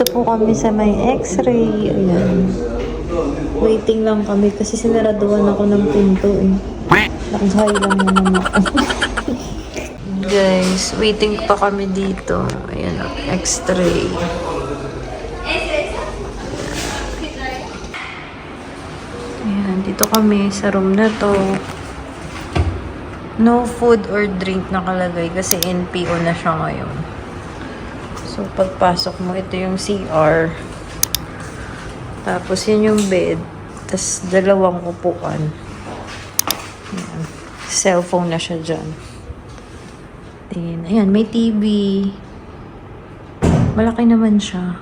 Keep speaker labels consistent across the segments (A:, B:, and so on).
A: Dito po kami sa may x-ray. Ayan. Waiting lang kami kasi sinaraduhan ako ng pinto eh. Nakasay lang naman ako. Guys, waiting pa kami dito. Ayan o, x-ray. Ayan, dito kami sa room na to. No food or drink nakalagay kasi NPO na siya ngayon. So, pagpasok mo, ito yung CR. Tapos, yun yung bed. Tapos, dalawang upuan. Ayan. Cellphone na siya dyan. Then, ayan, may TV. Malaki naman siya.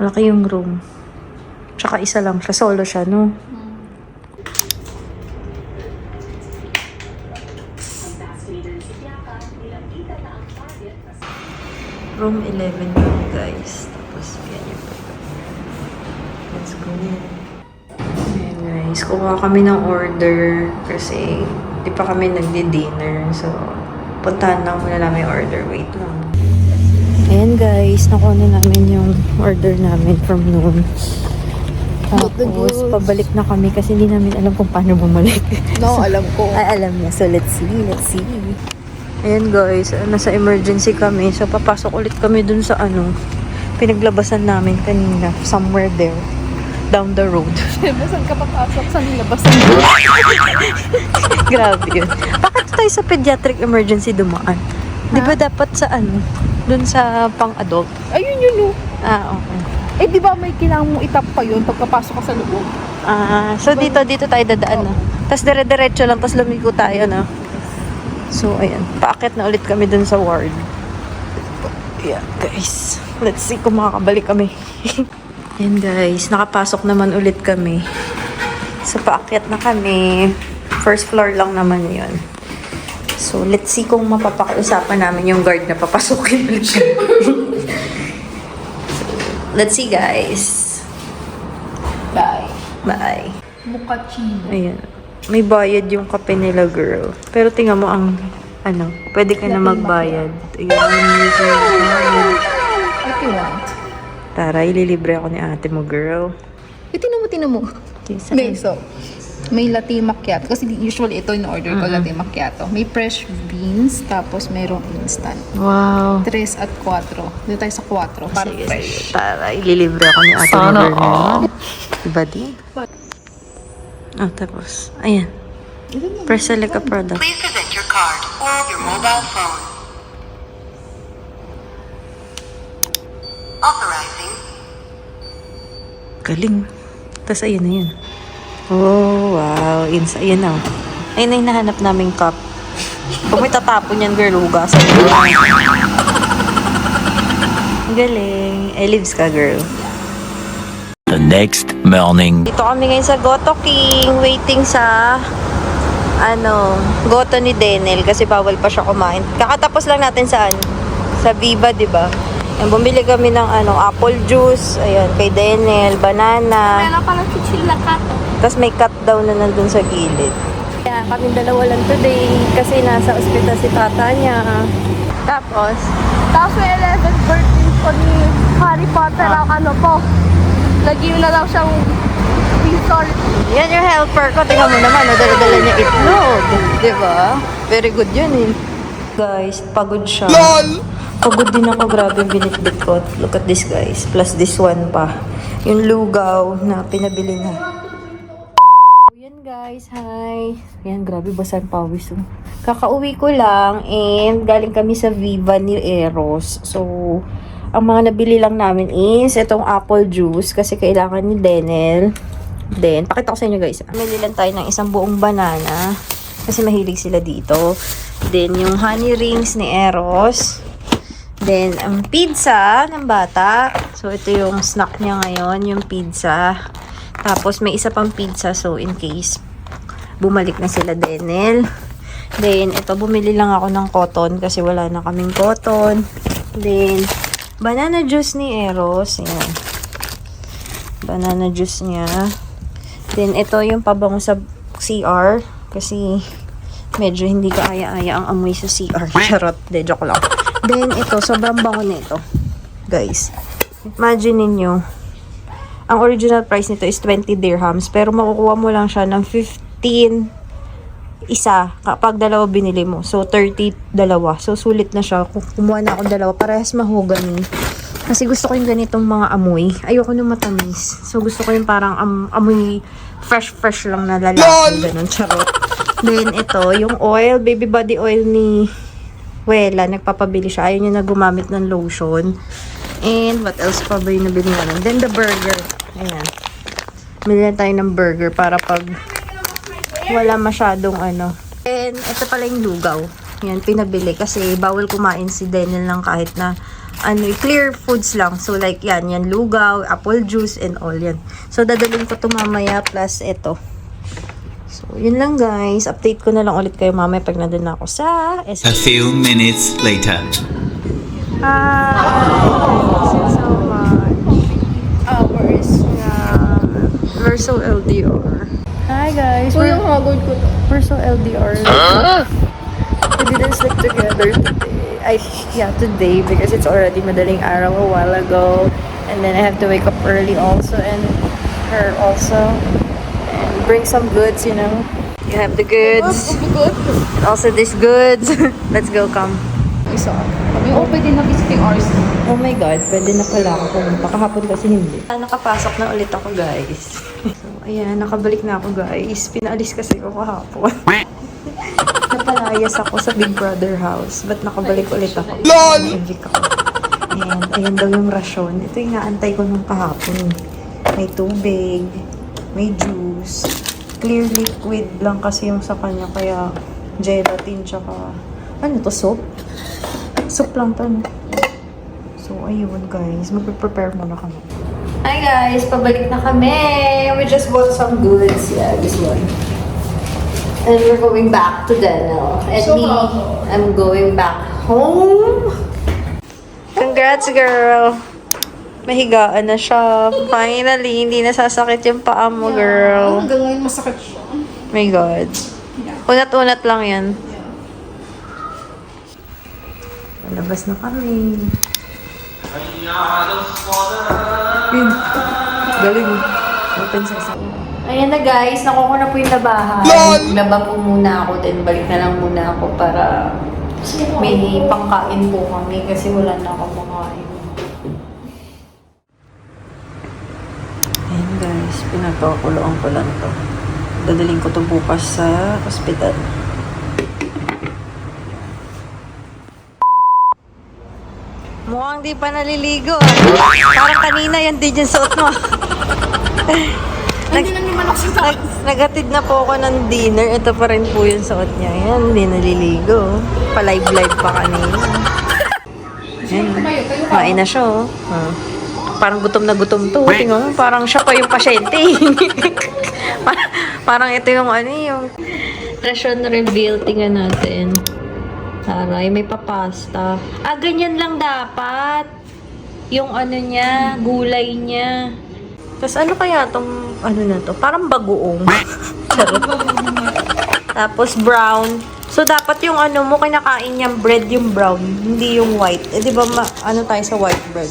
A: Malaki yung room. Tsaka isa lang siya. Solo siya, no? Room 11 lang, guys. Tapos, yan yung photo. Let's go. Ayan, guys. Kuha kami ng order kasi di pa kami nagdi-dinner. So, puntahan lang muna namin order. Wait lang. Ayan, guys. Nakuha na namin yung order namin from noon. Tapos, pabalik na kami kasi hindi namin alam kung paano bumalik.
B: No, alam ko.
A: Ay, alam niya. So, let's see. Let's see. Ayan guys, nasa emergency kami. So, papasok ulit kami dun sa pinaglabasan namin kanina. Somewhere there. Down the road.
B: Saan ka papasok? Saan nilabasan?
A: Grabe yun. Bakit tayo sa pediatric emergency dumaan? Di ba dapat sa dun sa pang-adult?
B: Ayun yun, no.
A: Ah, okay.
B: Eh, di ba may kailangan mong itap pa yun pagkapasok ka sa loob?
A: Ah, so dito tayo dadaan na. Tapos dire-diretso lang, tapos lumigo tayo na. So, ayan. Paakyat na ulit kami dun sa ward. Yeah, guys. Let's see kung makakabalik kami. Ayan, guys. Nakapasok naman ulit kami. So, paakyat na kami. First floor lang naman yun. So, let's see kung mapapakiusapan namin yung guard na papasukin ulit. So, let's see, guys.
B: Bye.
A: Bye.
B: Mukachino.
A: Ayan. May bayad yung kape nila, girl. Pero tingnan mo ang, pwede ka na magbayad. Ayan.
B: What you want?
A: Tara, ililibre ako ni ate mo, girl.
B: Eh, tinan mo.
A: Yes,
B: Okay, so, may latte macchiato. Kasi usually ito yung order ko, latte macchiato. May fresh beans, tapos merong instant.
A: Wow.
B: 3 at 4. Dito tayo sa 4, para
A: Sige,
B: fresh.
A: sige. Tara, ililibre ako ni ate mo, girl. Diba din? Oh, tapos, ayan. Press select a product.
C: Please present your card or your mobile phone. Authorizing.
A: Galing. Tapos, ayun na yun. Oh, wow. Ayan na. Ayun na yung nahanap naming cup. Kung may tatapon yan, girl, hugasan mo. Galing. Lives ka, girl.
D: The next morning.
A: Dito kami ngayon sa Goto King, waiting sa goto ni Denel kasi bawal pa siya kumain. Kakatapos lang natin sa Viva, 'di ba? Yan, bumili kami ng apple juice, ayan, kay Denel, banana.
B: Meron palang chichila cut.
A: Tapos may cut daw na nandun sa gilid. Kaya kami dalawa lang today kasi nasa ospital si tata niya. Tapos
B: may 11th birthday ko ni Harry Potter ang po. Lagi na lang siyang resort.
A: yan yung helper ko. Tingnan mo naman, dala-dala niya itlog. Diba? Very good yun eh. Guys, pagod siya. LOL! Pagod din ako. Grabe yung binitbit ko. Look at this, guys. Plus this one pa. Yung lugaw na pinabili na. Yan, guys. Hi. Yan, grabe. Basan pawis. Oh. Kakauwi ko lang and galing kami sa Viva ni Eros. So, ang mga nabili lang namin is itong apple juice kasi kailangan ni Denel. Then, pakita ko sa inyo guys. Bili lang tayo ng isang buong banana kasi mahilig sila dito. Then, yung honey rings ni Eros. Then, ang pizza ng bata. So, ito yung snack niya ngayon, yung pizza. Tapos, may isa pang pizza. So, in case bumalik na sila Denel. Then, ito, bumili lang ako ng cotton kasi wala na kaming cotton. Then, banana juice ni Eros. Ayan. Banana juice niya. Then, ito yung pabango sa CR. Kasi, medyo hindi ka aya-aya ang amoy sa CR. Charot. De, joke lang. Then, ito, sobrang bango nito. Guys. Imagine ninyo, ang original price nito is 20 dirhams, pero makukuha mo lang siya ng 15 isa kapag dalawa binili mo. So, 30 dalawa. So, sulit na siya. Kumuha na ako dalawa. Parehas mahogany. Kasi gusto ko yung ganitong mga amoy. Ayoko nung matamis. So, gusto ko yung parang amoy fresh lang na lalaki. Ganun, charot. Then, ito, yung oil, baby body oil ni Wela. Nagpapabili siya. Ayaw niya na gumamit ng lotion. And, what else pa ba yung nabili namin? Then, the burger. Ayan. Bili na tayo ng burger para pag wala masyadong ano. And, ito pala yung lugaw. Yan, pinabili. Kasi, bawal kumain si Daniel lang kahit na clear foods lang. So, like, yan, lugaw, apple juice, and all yan. So, dadalhin ko ito mamaya, plus ito. So, yun lang, guys. Update ko na lang ulit kayo mamaya pag nandun na ako sa SK.
D: A few minutes later.
A: Hi! Thank you so much. We're so LDR. Hi, guys.
B: Uy, yung hagod ko to.
A: We're so LDR. We didn't sleep together today. Today because it's already madaling araw a while ago. And then I have to wake up early also and her also. And bring some goods, you know. You have the goods. And also these goods. Let's go, come.
B: Isa. Yung pwede na visiting hours.
A: Oh my God, pwede na pala ako pumunta. Kahapon kasi hindi. Nakapasok na ulit ako, guys. So, ayan, nakabalik na ako, guys. Pinaalis kasi ako kahapon. Napalayas ako sa Big Brother house. But nakabalik ulit ako. LOL! And ayan daw yung rasyon. Ito yung naantay ko nung kahapon. May tubig, may juice. Clear liquid lang kasi yung sa kanya. Kaya gelatin tsaka ano to, soap? Soup lang to. So, ayun guys. Mag-prepare muna kami. Hi guys! Pabalik na kami! We just bought some goods. Yeah, this one. And we're going back to Daniel. And me, I'm going back home. Congrats, girl! Mahigaan na siya. Finally, hindi nasasakit yung paa mo, girl.
B: Hanggang ngayon masakit siya.
A: My God. Unat-unat lang yan. Labas na kami. Galing. Open sa isa. Ayan na guys, nakuha ko na po yung labahan. Laba po muna ako, then balik na lang muna ako para may pangkain po kami kasi wala na akong makain. Ayan guys, pinagpakuloan ko lang to. Dadaling ko to bukas sa hospital. Mukhang di pa naliligo. Parang kanina yan di dyan suot mo.
B: Hindi na naman ako sa
A: Nagatid na po ako ng dinner. Ito pa rin po yung suot niya. Yan, hindi naliligo. Pa-live-live pa kanina. Yan. Kumain na siya, oh. Parang gutom na gutom to. Tingnan mo, parang siya pa yung pasyente. Parang ito yung yung ration reveal. Tingnan natin. Taray, may papasta. Ganyan lang dapat. Yung niya, gulay niya. Tapos ano kaya tong na to? Parang bagoong. Charot. Tapos brown. So dapat yung mo kinakain niyang bread yung brown, hindi yung white. Eh di ba tayo sa white bread.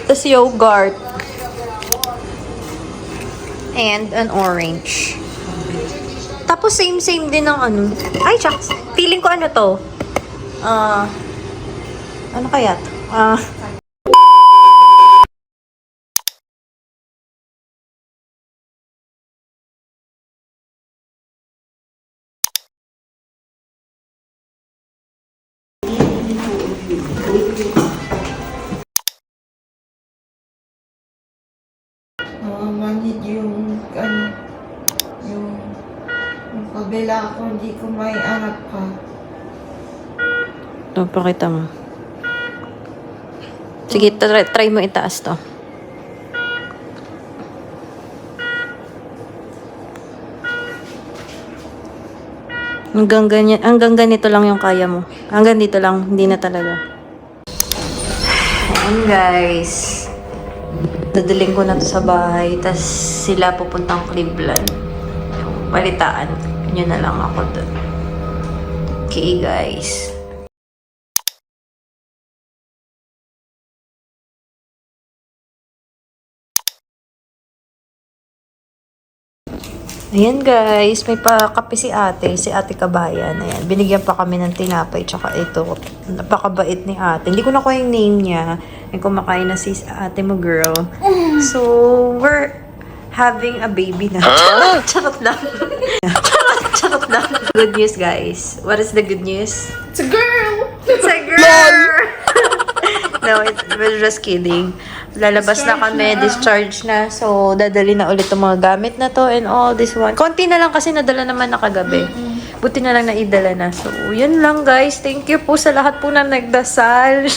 A: Tapos yogurt. And an orange. Tapos same din ng Ay, shucks. Feeling ko to. Ano kaya to?
E: Manhid yung kabila ko, hindi ko may angat pa.
A: Ito, pakita mo. Sige, try mo itaas to. Hanggang ganito lang yung kaya mo. Hanggang dito lang, hindi na talaga. Ayan guys. Dadaling ko na to sa bahay. Tapos sila pupuntang Cleveland. Balitaan. Yun na lang ako dun. Okay guys. Ayan guys, may pakape si ate Kabayan. Ayan, binigyan pa kami ng tinapay, tsaka ito, napakabait ni ate. Hindi ko na yung name niya. Ay kumakain na si ate mo, girl. So, we're having a baby na. Charot lang. Charot lang. Good news, guys. What is the good news?
B: It's a girl!
A: It's a girl! No, we're just kidding. Lalabas na kami, discharge na. So, dadali na ulit yung mga gamit na to and all this one. Konti na lang kasi nadala naman na kagabi. Buti na lang naidala na. So, yun lang guys. Thank you po sa lahat po na nagdasal.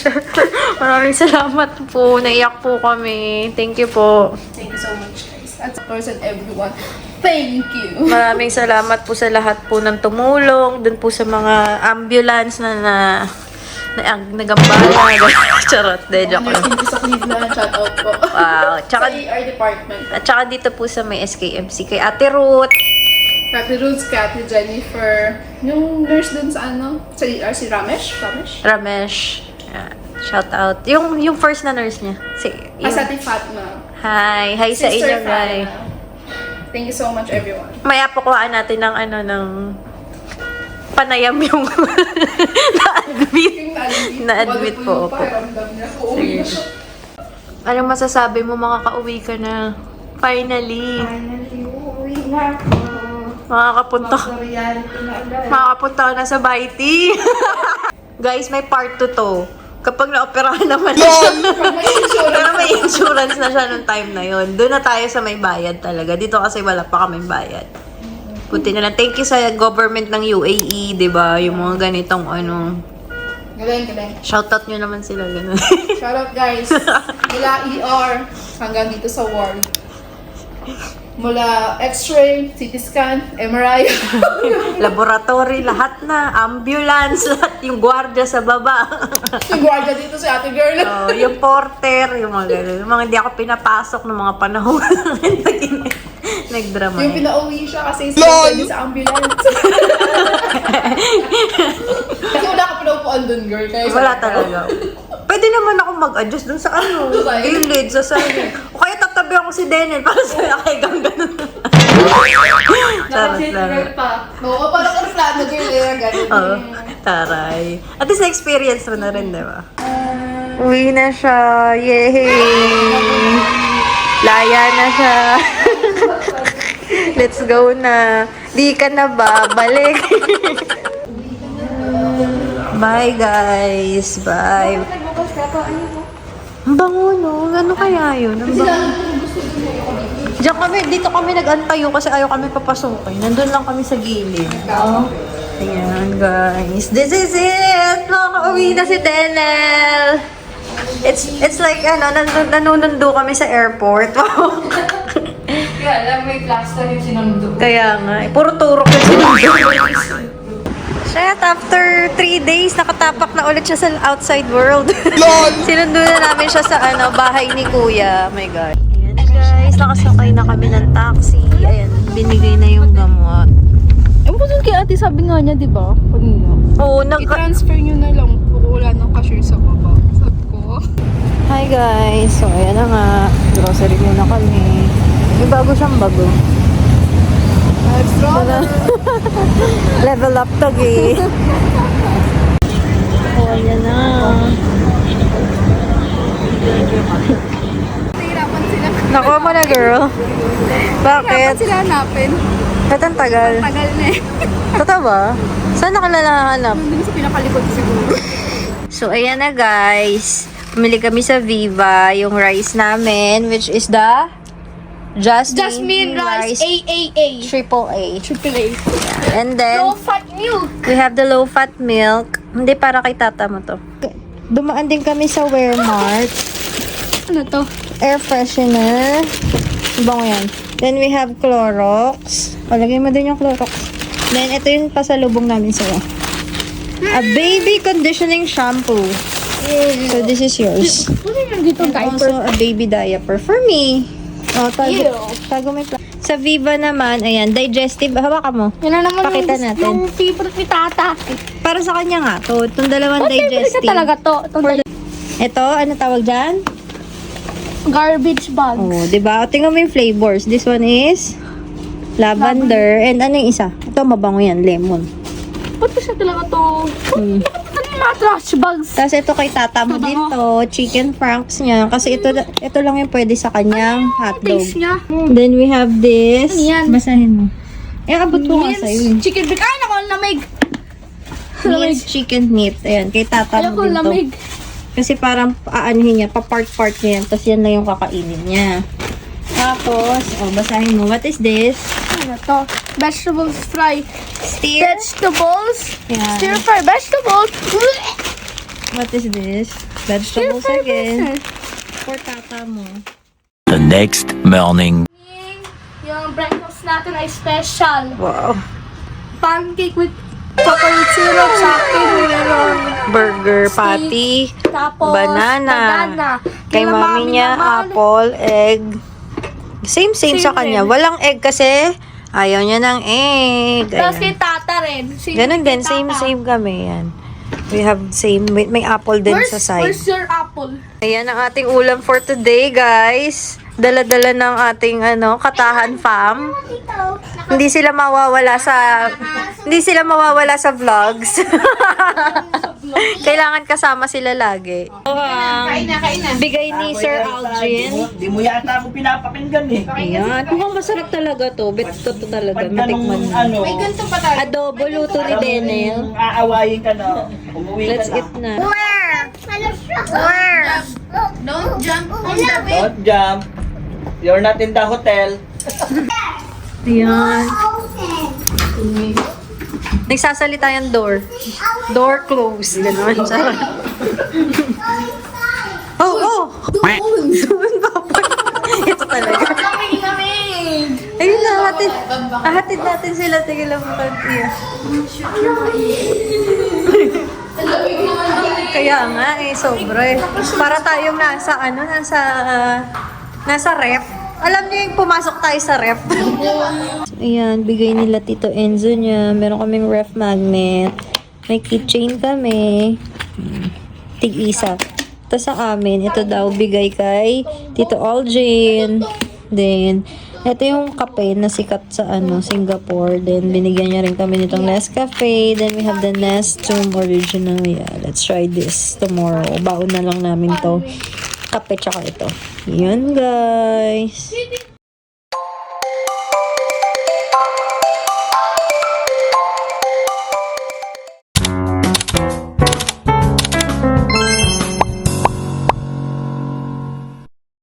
A: Maraming salamat po. Naiyak po kami. Thank you po.
B: Thank you so much, guys. At of course, and everyone, thank you.
A: Maraming salamat po sa lahat po ng tumulong. Dun po sa mga ambulance na nagambala. Charot. De, joke lang.
B: Thank you sa Cleveland. Shout out po.
A: Wow.
B: Sa
A: Tsaka,
B: ER department.
A: at saka dito po sa may SKMC kay Ate Ruth.
B: Kati Ruth, Kati Jennifer. Yung nurse dun sa ano? Sa ER, si Ramesh?
A: Ramesh. Shout out. Yung first na nurse niya.
B: Sa Ate Fatma.
A: Hi. Hi sa inyo,
B: Sister
A: guys.
B: Fatma. Thank you so much, everyone.
A: Maya pakuhaan natin ng panayam yung na-admit. Na-admit po, opo. Sige. Anong masasabi mo, mga kauwi ka na? Finally.
E: Finally, uuwi na ako.
A: Makakapunta
E: Mag-reality na ulit.
A: ka na sa Baiti. Guys, may part 2 to. Kapag na-operahan naman na siya. Pero may insurance na siya nung time na yon. Doon na tayo sa may bayad talaga. Dito kasi wala pa kaming bayad. Buti na lang. Thank you sa government ng UAE, di ba? Yung mga ganitong
B: Galing.
A: shoutout nyo naman sila. Ganun.
B: Shout out, guys. Mula ER hanggang dito sa ward. Mula X-ray, CT scan, MRI.
A: Laboratory, lahat na. Ambulance, lahat. Yung gwardiya sa baba.
B: Yung guardia dito si ate girl.
A: Oh, yung porter, yung mga ganun. Yung mga hindi ako pinapasok ng mga panahon. Nagdrama.
B: Yung pinauwi siya kasi isipin sa ambulance. Kasi wala ka pinaupuan dun, girl. Kaya
A: Wala talaga. Pwede naman ako mag-adjust dun sa gilid, sa side. O kaya tatabi ako si Denel para sa nakahigang ganun. Charot lang.
B: pa. Oo, parang aeroplano, girl. Ganun.
A: Oo, taray. At least na-experience mo na rin, di ba? Uwi na siya. Yay! Laya na siya. Let's go na. Di ka na babalik. Bye, guys. Bye. Ang bango, no? Ano kaya yun? Ang bango. Diyan kami, dito kami nag-antayo kasi ayaw kami papasukin. Nandun lang kami sa gilid. Ayan, guys. This is it! Nakaka-uwi na si Denel! It's like, nanunundo kami sa airport.
E: Kaya alam mo yung plaster yung sinundo.
A: Kaya nga, puro turok yung sinundo. Shit, after 3 days, nakatapak na ulit siya sa outside world. Sinundo na namin siya sa bahay ni Kuya. Oh my God. Ayan guys, nakasakay na kami ng taxi. Ayan, binigay na yung gamot.
B: Ewan ko dun kay ate, sabi nga niya, di ba? Kanina.
A: Oo,
B: I-transfer nyo na lang po. Wala nang cashier sa baba. Sabi ko.
A: Hi guys, so ayan na nga. Grocery muna kami. May bago siyang bago.
B: Extra.
A: Level up to, eh. Oh, ayan na.
B: Nahirapan sila.
A: Nakuha mo na, girl. Bakit?
B: Nahirapan sila hanapin.
A: Ba't ang tagal?
B: Tagal na eh.
A: Totoo ba? Saan nakalahanap?
B: Nandun sa pinakalikod siguro.
A: So, ayan na guys. Pumili kami sa Viva yung rice namin, which is the Jasmine
B: Rice AAA.
A: AAA.
B: AAA.
A: And then,
B: Low fat milk.
A: we have the low-fat milk. Hindi, para kay tata mo to. Dumaan din kami sa Wearmart.
B: Ano to?
A: Air freshener. Bango yan. Then, we have Clorox. Palagay mo din yung Clorox. Then, ito yung pasalubong namin sa'yo. A baby conditioning shampoo. So, this is yours.
B: Ano yung dito
A: And also, a baby diaper for me. Oh, tago may sa Viva naman, ayan, digestive. Hawakan mo.
B: Yan na naman
A: Pakita natin.
B: yung favorite ni tata.
A: Para sa kanya nga to. Itong dalawang
B: Favorite ka
A: digestive.
B: talaga to.
A: Ito, ano tawag dyan?
B: Garbage bags.
A: Oh, diba? Tingnan mo yung flavors. This one is lavender, and ano yung isa? Ito, mabango yan, lemon.
B: Ba't ko siya talaga to? Ano yung mga trash bags?
A: Tapos ito kay tata mo din to, chicken franks niya. Kasi ito lang yung pwede sa kanyang hotdog.
B: Taste niya.
A: Then we have this.
B: Ano yan?
A: Basahin mo. Abot ko nga
B: Mince
A: sa'yo eh.
B: chicken bake. Ay, naku, lamig.
A: Minced chicken meat. Ayan, kay tata
B: Ayoko,
A: mo din to.
B: lamig.
A: Kasi parang aanhin niya, pa-part-part niya yan. Tapos yan lang yung kakainin niya. Tapos, basahin mo. What is this?
B: Ano to? Vegetables fry.
A: Steer?
B: Vegetables.
A: Yan.
B: Stir fry vegetables.
A: What is this? Vegetables
B: Stir fry
A: again.
B: vegetables.
A: For tata mo.
D: The next morning.
B: Yung breakfast natin ay special.
A: Wow.
B: Pancake with chocolate syrup sa akin. Meron
A: Burger
B: Steak.
A: patty.
B: tapos
A: Banana. Kay
B: Kila
A: mami niya,
B: naman,
A: apple, egg. Same sa kanya.
B: rin.
A: Walang egg kasi ayaw niya ng egg.
B: Tapos
A: Ayan.
B: kay tata rin.
A: Ganun din.
B: kay tata.
A: Same kami yan. We have same. May apple din sa side.
B: Where's your apple?
A: Ayan ang ating ulam for today, guys. Dala-dala ng ating Katahan fam. Hindi sila mawawala sa vlogs. Kailangan kasama sila lagi. Kain na. Bigay ni Sir Aldrin.
F: Di mo yata ako pinapakinggan eh.
A: Ayan. Mukhang masarap talaga to. Bet ko to talaga.
F: Pag ganong
A: Matikman mo.
F: ano,
A: Adobo luto ni Denel.
F: kung aawayin ka na, umuwi
A: Let's
F: ka
A: eat
F: na.
A: na.
B: Don't jump on the bed.
F: Don't jump. You're not in the hotel.
A: Ayan. Nagsasalita yung door. Door close. Ganon. Oh! Doon ba? Ito talaga. Ayun na, hatid natin sila. Tigil lang mo kantiya. Kaya nga sobra eh. Para tayong nasa ref. Alam niyo yung pumasok tayo sa ref. Ayan, bigay nila Tito Enzo niya. Meron kaming ref magnet. May keychain kami. Tig-isa. Tapos sa amin, ito daw bigay kay Tito Aldrin. Then, ito yung kape na sikat sa Singapore. Then, binigyan niya rin kami nitong Nescafe. Then, we have the Nestum original. Yeah, let's try this tomorrow. Baon na lang namin to. Kape tsaka ito. Yun, guys.